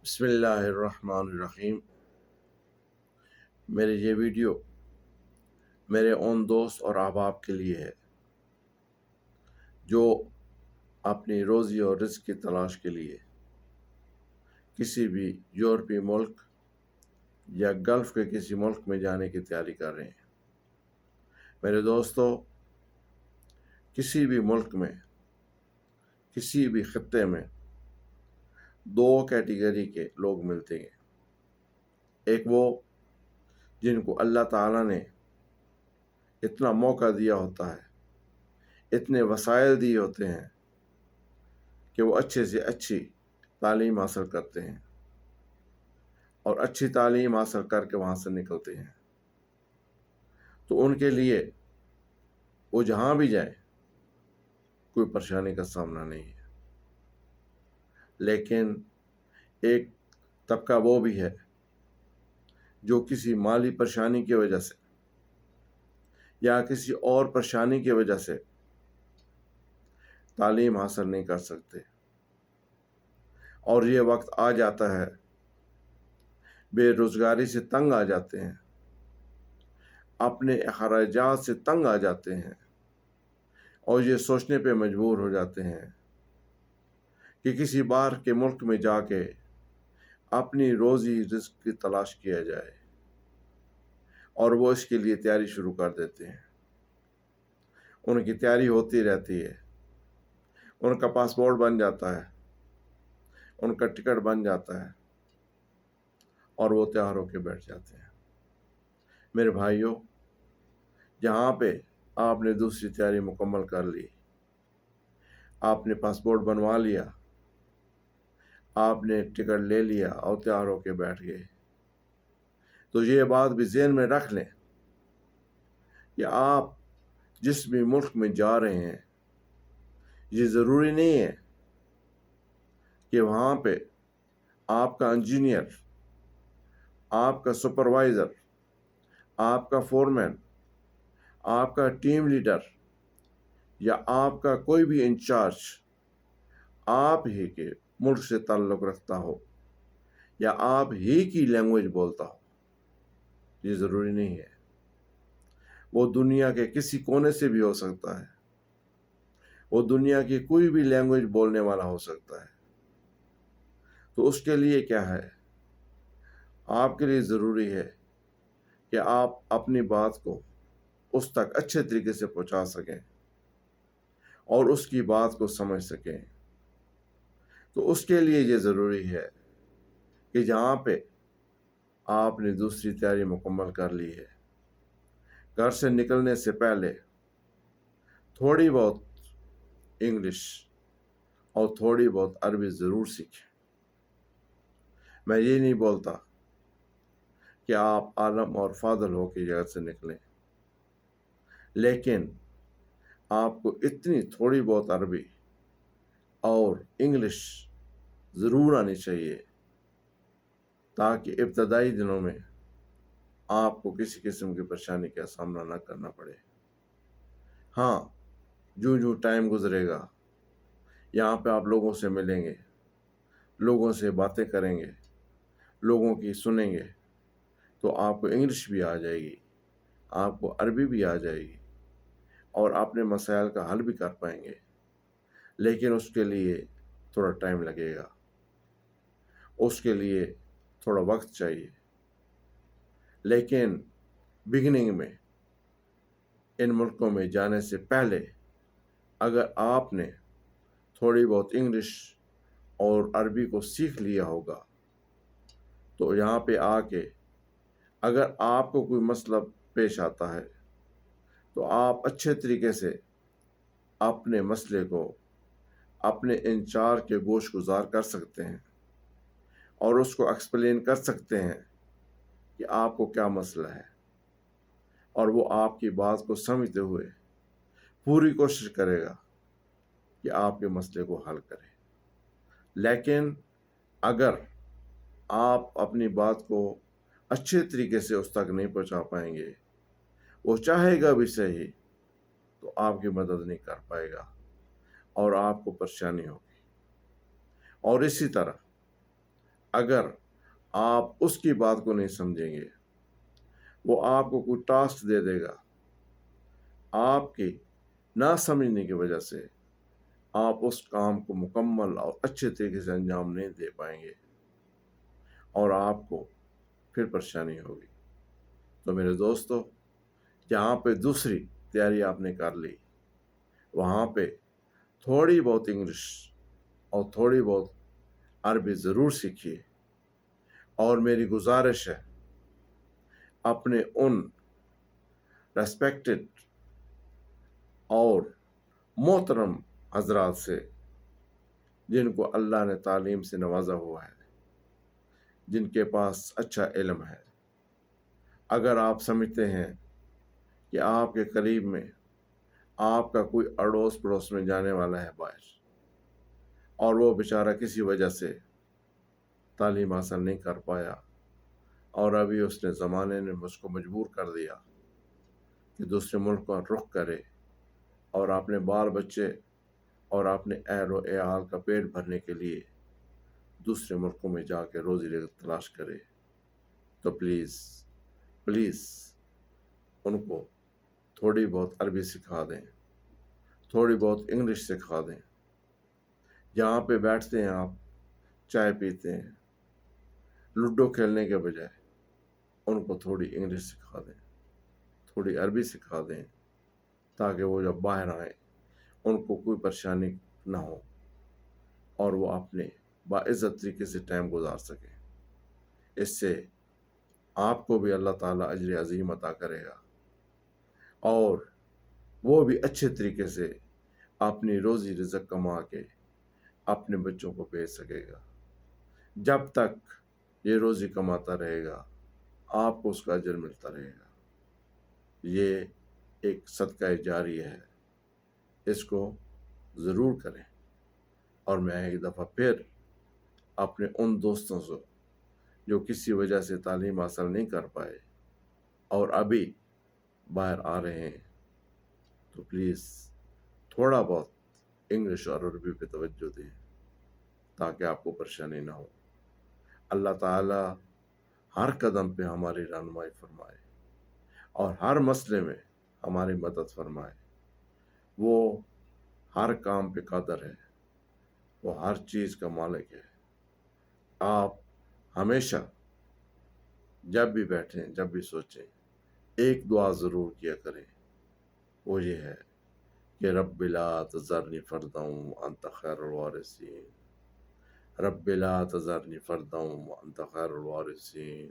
بسم اللہ الرحمن الرحیم۔ میرے یہ ویڈیو میرے ان دوست اور احباب کے لیے ہے جو اپنی روزی اور رزق کی تلاش کے لیے کسی بھی یورپی ملک یا گلف کے کسی ملک میں جانے کی تیاری کر رہے ہیں۔ میرے دوستو، کسی بھی ملک میں، کسی بھی خطے میں دو کیٹیگری کے لوگ ملتے ہیں۔ ایک وہ جن کو اللہ تعالیٰ نے اتنا موقع دیا ہوتا ہے، اتنے وسائل دیے ہوتے ہیں کہ وہ اچھے سے اچھی تعلیم حاصل کرتے ہیں اور اچھی تعلیم حاصل کر کے وہاں سے نکلتے ہیں، تو ان کے لیے وہ جہاں بھی جائیں کوئی پریشانی کا سامنا نہیں ہے۔ لیکن ایک طبقہ وہ بھی ہے جو کسی مالی پریشانی کی وجہ سے یا کسی اور پریشانی کی وجہ سے تعلیم حاصل نہیں کر سکتے، اور یہ وقت آ جاتا ہے، بے روزگاری سے تنگ آ جاتے ہیں، اپنے اخراجات سے تنگ آ جاتے ہیں، اور یہ سوچنے پہ مجبور ہو جاتے ہیں کہ کسی باہر کے ملک میں جا کے اپنی روزی رزق کی تلاش کیا جائے، اور وہ اس کے لیے تیاری شروع کر دیتے ہیں۔ ان کی تیاری ہوتی رہتی ہے، ان کا پاسپورٹ بن جاتا ہے، ان کا ٹکٹ بن جاتا ہے، اور وہ تیار ہو کے بیٹھ جاتے ہیں۔ میرے بھائیوں، جہاں پہ آپ نے دوسری تیاری مکمل کر لی، آپ نے پاسپورٹ بنوا لیا، آپ نے ٹکٹ لے لیا اور تیار ہو کے بیٹھ گئے، تو یہ بات بھی ذہن میں رکھ لیں کہ آپ جس بھی ملک میں جا رہے ہیں، یہ ضروری نہیں ہے کہ وہاں پہ آپ کا انجینئر، آپ کا سپروائزر، آپ کا فورمین، آپ کا ٹیم لیڈر یا آپ کا کوئی بھی انچارج آپ ہی کے ملک سے تعلق رکھتا ہو یا آپ ہی کی لینگویج بولتا ہو۔ یہ ضروری نہیں ہے، وہ دنیا کے کسی کونے سے بھی ہو سکتا ہے، وہ دنیا کی کوئی بھی لینگویج بولنے والا ہو سکتا ہے۔ تو اس کے لیے کیا ہے؟ آپ کے لیے ضروری ہے کہ آپ اپنی بات کو اس تک اچھے طریقے سے پہنچا سکیں اور اس کی بات کو سمجھ سکیں۔ تو اس کے لیے یہ ضروری ہے کہ جہاں پہ آپ نے دوسری تیاری مکمل کر لی ہے، گھر سے نکلنے سے پہلے تھوڑی بہت انگلش اور تھوڑی بہت عربی ضرور سیکھیں۔ میں یہ نہیں بولتا کہ آپ عالم اور فاضل ہو کے گھر سے نکلیں، لیکن آپ کو اتنی تھوڑی بہت عربی اور انگلش ضرور آنی چاہیے تاکہ ابتدائی دنوں میں آپ کو کسی قسم کی پریشانی کا سامنا نہ کرنا پڑے۔ ہاں، جو ٹائم گزرے گا، یہاں پہ آپ لوگوں سے ملیں گے، لوگوں سے باتیں کریں گے، لوگوں کی سنیں گے، تو آپ کو انگلش بھی آ جائے گی، آپ کو عربی بھی آ جائے گی، اور اپنے مسائل کا حل بھی کر پائیں گے۔ لیکن اس کے لیے تھوڑا ٹائم لگے گا، اس کے لیے تھوڑا وقت چاہیے۔ لیکن بگننگ میں ان ملکوں میں جانے سے پہلے اگر آپ نے تھوڑی بہت انگلش اور عربی کو سیکھ لیا ہوگا، تو یہاں پہ آ کے اگر آپ کو کوئی مسئلہ پیش آتا ہے تو آپ اچھے طریقے سے اپنے مسئلے کو اپنے انچارج کے گوش گزار کر سکتے ہیں اور اس کو ایکسپلین کر سکتے ہیں کہ آپ کو کیا مسئلہ ہے، اور وہ آپ کی بات کو سمجھتے ہوئے پوری کوشش کرے گا کہ آپ کے مسئلے کو حل کرے۔ لیکن اگر آپ اپنی بات کو اچھے طریقے سے اس تک نہیں پہنچا پائیں گے، وہ چاہے گا بھی صحیح تو آپ کی مدد نہیں کر پائے گا اور آپ کو پریشانی ہوگی۔ اور اسی طرح اگر آپ اس کی بات کو نہیں سمجھیں گے، وہ آپ کو کوئی ٹاسک دے دے گا، آپ کی نہ سمجھنے کی وجہ سے آپ اس کام کو مکمل اور اچھے طریقے سے انجام نہیں دے پائیں گے اور آپ کو پھر پریشانی ہوگی۔ تو میرے دوستو، جہاں پہ دوسری تیاری آپ نے کر لی، وہاں پہ تھوڑی بہت انگلش اور تھوڑی بہت عربی ضرور سیکھیے، اور میری گزارش ہے اپنے ان ریسپیکٹڈ اور محترم حضرات سے جن کو اللہ نے تعلیم سے نوازا ہوا ہے، جن کے پاس اچھا علم ہے، اگر آپ سمجھتے ہیں کہ آپ کے قریب میں آپ کا کوئی اڑوس پڑوس میں جانے والا ہے باہر، اور وہ بیچارہ کسی وجہ سے تعلیم حاصل نہیں کر پایا، اور ابھی اس نے زمانے نے مجھ کو مجبور کر دیا کہ دوسرے ملک کا رخ کرے اور اپنے بال بچے اور اپنے اہل و عیال کا پیٹ بھرنے کے لیے دوسرے ملکوں میں جا کے روزی تلاش کرے، تو پلیز ان کو تھوڑی بہت عربی سکھا دیں، تھوڑی بہت انگلش سکھا دیں۔ جہاں پہ بیٹھتے ہیں آپ، چائے پیتے ہیں، لوڈو کھیلنے کے بجائے ان کو تھوڑی انگلش سکھا دیں، تھوڑی عربی سکھا دیں، تاکہ وہ جب باہر آئیں ان کو کوئی پریشانی نہ ہو اور وہ اپنے باعزت طریقے سے ٹائم گزار سکیں۔ اس سے آپ کو بھی اللہ تعالیٰ اجر عظیم عطا کرے گا، اور وہ بھی اچھے طریقے سے اپنی روزی رزق کما کے اپنے بچوں کو بھیج سکے گا۔ جب تک یہ روزی کماتا رہے گا، آپ کو اس کا اجر ملتا رہے گا۔ یہ ایک صدقہ جاری ہے، اس کو ضرور کریں۔ اور میں ایک دفعہ پھر اپنے ان دوستوں سے جو کسی وجہ سے تعلیم حاصل نہیں کر پائے اور ابھی باہر آ رہے ہیں، تو پلیز تھوڑا بہت انگلش اور عربی پہ توجہ دیں تاکہ آپ کو پریشانی نہ ہو۔ اللہ تعالیٰ ہر قدم پہ ہماری رہنمائی فرمائے اور ہر مسئلے میں ہماری مدد فرمائے۔ وہ ہر کام پہ قادر ہے، وہ ہر چیز کا مالک ہے۔ آپ ہمیشہ جب بھی بیٹھیں، جب بھی سوچیں، ایک دعا ضرور کیا کریں، وہ یہ ہے کہ رب لا تذرنی فردا وانت خیر الوارثین، رب لا تذرنی فردا وانت خیر الوارثین،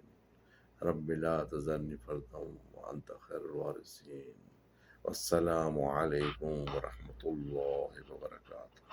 رب لا تذرنی فردا وانت خیر الوارثین۔ والسلام علیکم ورحمۃ اللہ وبرکاتہ۔